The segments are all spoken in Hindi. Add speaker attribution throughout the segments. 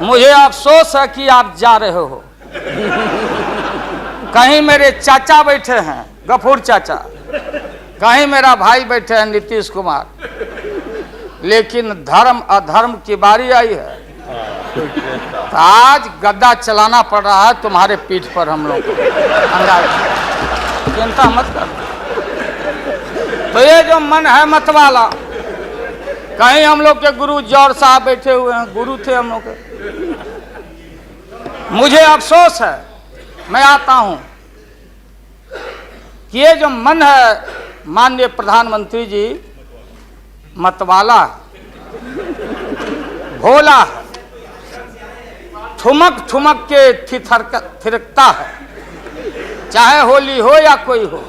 Speaker 1: मुझे अफसोस है कि आप जा रहे हो। कहीं मेरे चाचा बैठे हैं, गफूर चाचा, कहीं मेरा भाई बैठे हैं नीतीश कुमार, लेकिन धर्म अधर्म की बारी आई है तो आज गद्दा चलाना पड़ रहा है तुम्हारे पीठ पर हम लोग को। चिंता मत कर। तो ये जो मन है मत वाला, कहीं हम लोग के गुरु जौहर साहब बैठे हुए हैं, गुरु थे हम लोग के। मुझे अफसोस है, मैं आता हूं कि ये जो मन है माननीय प्रधानमंत्री जी मतवाला भोला है, ठुमक ठुमक के थिरकता है, चाहे होली हो या कोई हो।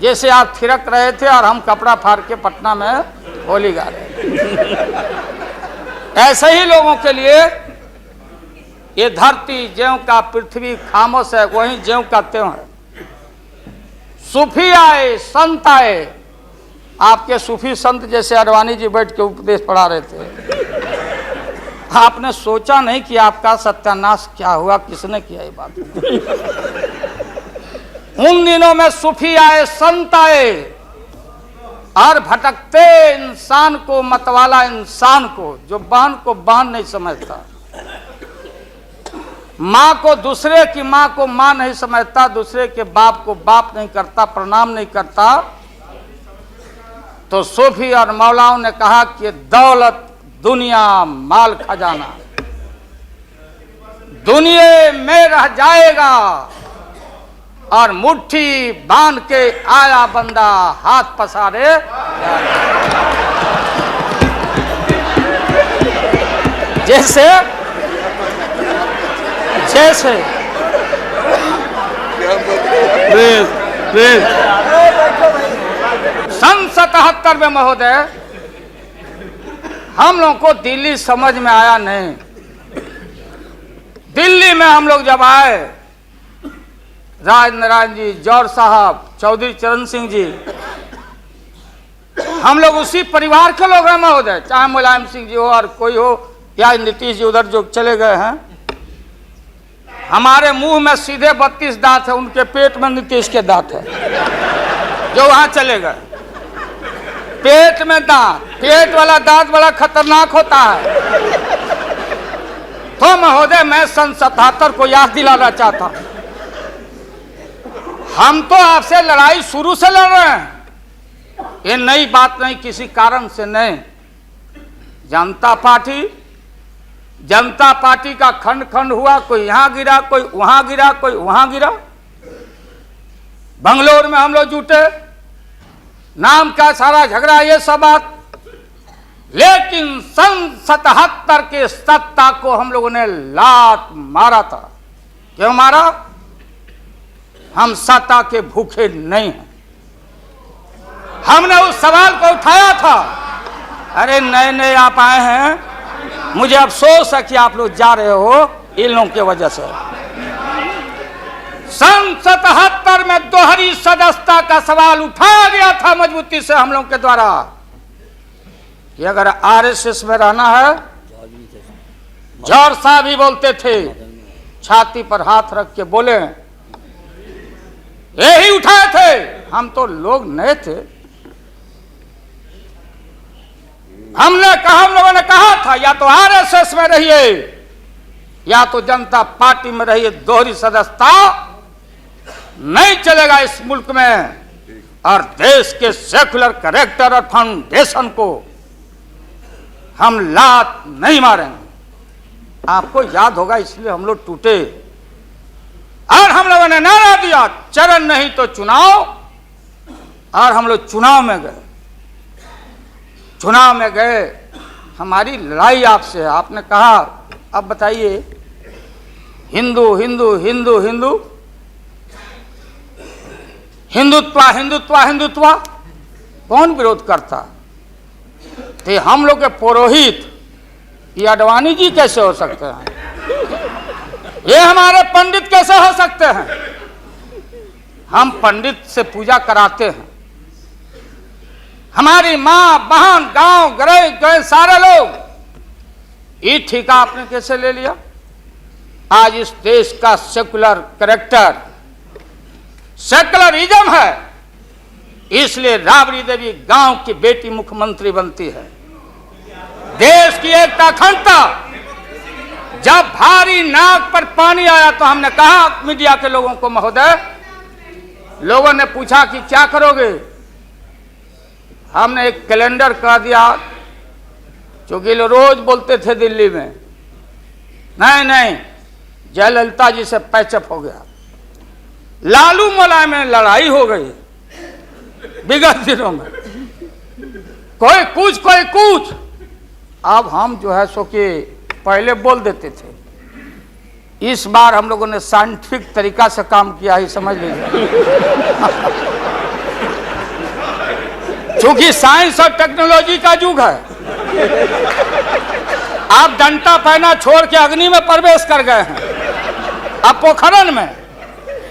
Speaker 1: जैसे आप थिरक रहे थे और हम कपड़ा फाड़ के पटना में होली गा रहे। ऐसे ही लोगों के लिए ये धरती ज्यों का पृथ्वी खामोश है, वहीं ज्यों का त्यों है। सूफी आए, संत आए, आपके सूफी संत जैसे अडवाणी जी बैठ के उपदेश पढ़ा रहे थे। आपने सोचा नहीं कि आपका सत्यानाश क्या हुआ, किसने किया ये बात। उन दिनों में सूफी आए, संत आए और भटकते इंसान को, मतवाला इंसान को, जो बहन को बहन नहीं समझता, माँ को दूसरे की माँ को माँ नहीं समझता, दूसरे के बाप को बाप नहीं करता, प्रणाम नहीं करता, तो सूफी और मौलाओं ने कहा कि दौलत दुनिया माल खजाना दुनिया में रह जाएगा और मुट्ठी बांध के आया बंदा हाथ पसारे। जैसे जैसे सन 77 में महोदय हम लोग को दिल्ली समझ में आया नहीं। दिल्ली में हम लोग जब आए, राज नारायण जी, जौहर साहब, चौधरी चरण सिंह जी, हम लोग उसी परिवार के लोग हैं महोदय, चाहे मुलायम सिंह जी हो और कोई हो या नीतीश जी उधर जो चले गए हैं। हमारे मुंह में सीधे 32 दांत है, उनके पेट में नीतीश के दांत है जो वहां चले गए। पेट में दांत, पेट वाला दांत बड़ा खतरनाक होता है। तो महोदय मैं सन 77 को याद दिलाना चाहता हूं, हम तो आपसे लड़ाई शुरू से लड़ रहे हैं, ये नई बात नहीं, किसी कारण से नहीं। जनता पार्टी का खंड खंड हुआ, कोई यहां गिरा, कोई वहां गिरा, कोई वहां गिरा। बंगलोर में हम लोग जुटे, नाम का सारा झगड़ा, ये सब बात। लेकिन सन 77 के सत्ता को हम लोगों ने लात मारा था। क्यों मारा? हम सत्ता के भूखे नहीं हैं। हमने उस सवाल को उठाया था। अरे नए नए आप आए हैं, मुझे अफसोस है कि आप लोग जा रहे हो इन लोगों की वजह से। सन 77 में दोहरी सदस्यता का सवाल उठाया गया था मजबूती से हम लोग के द्वारा कि अगर आरएसएस में रहना है, जौहर साहब भी बोलते थे, छाती पर हाथ रख के बोले, यही उठाए थे। हम तो लोग नए थे, हम लोगों ने कहा था या तो आरएसएस में रहिए या तो जनता पार्टी में रहिए, दोहरी सदस्यता नहीं चलेगा इस मुल्क में। और देश के सेकुलर कैरेक्टर और फाउंडेशन को हम लात नहीं मारेंगे। आपको याद होगा, इसलिए हम लोग टूटे और हम लोगों ने नारा दिया, चरण नहीं तो चुनाव। और हम लोग चुनाव में गए। चुनाव में गए, हमारी लड़ाई आपसे है। आपने कहा अब बताइए, हिंदू हिंदू हिंदू हिंदू हिंदुत्व हिंदुत्व हिंदुत्व, कौन विरोध करता? थे हम लोग के पुरोहित, ये अडवाणी जी कैसे हो सकते हैं? ये हमारे पंडित कैसे हो सकते हैं? हम पंडित से पूजा कराते हैं। हमारी माँ बहन गांव गए सारे लोग ये ठेका आपने कैसे ले लिया? आज इस देश का सेकुलर कैरेक्टर सेकुलरिज्म है, इसलिए राबड़ी देवी गांव की बेटी मुख्यमंत्री बनती है। देश की एकता अखंडता, जब भारी नाक पर पानी आया तो हमने कहा मीडिया के लोगों को, महोदय, लोगों ने पूछा कि क्या करोगे, हमने एक कैलेंडर कर दिया, क्योंकि लोग रोज बोलते थे दिल्ली में, नहीं जयललिता जी से पैचअप हो गया, लालू मुलायम में लड़ाई हो गई विगत दिनों में, कोई कुछ। अब हम जो है सो कि पहले बोल देते थे, इस बार हम लोगों ने साइंटिफिक तरीका से काम किया ही, समझ लीजिए। क्योंकि साइंस और टेक्नोलॉजी का युग है। आप डंटा पहना छोड़ के अग्नि में प्रवेश कर गए हैं, अब पोखरन में,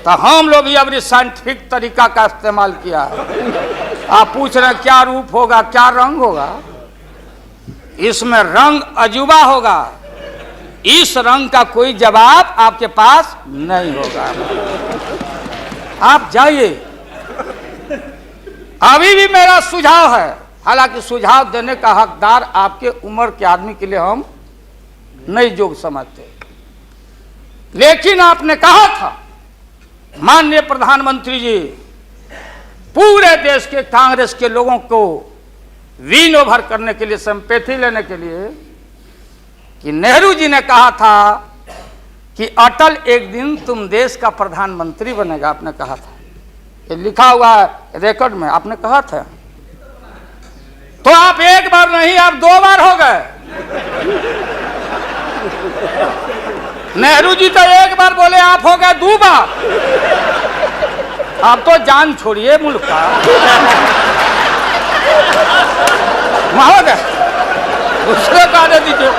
Speaker 1: तो हम लोग भी अब साइंटिफिक तरीका का इस्तेमाल किया है। आप पूछ रहे हैं क्या रूप होगा, क्या रंग होगा? इसमें रंग अजूबा होगा, इस रंग का कोई जवाब आपके पास नहीं होगा। आप जाइए। अभी भी मेरा सुझाव है, हालांकि सुझाव देने का हकदार आपके उम्र के आदमी के लिए हम नहीं योग्य समझते, लेकिन आपने कहा था माननीय प्रधानमंत्री जी, पूरे देश के कांग्रेस के लोगों को विन ओवर करने के लिए, सिंपैथी लेने के लिए, कि नेहरू जी ने कहा था कि अटल एक दिन तुम देश का प्रधानमंत्री बनेगा, आपने कहा था, ये लिखा हुआ है रिकॉर्ड में, आपने कहा था। तो आप एक बार नहीं, आप 2 बार हो गए। नेहरू जी तो एक बार बोले, आप हो गए 2 बार। आप तो जान छोड़िए मुल्क का महोदय, दूसरे का दे दीजिए।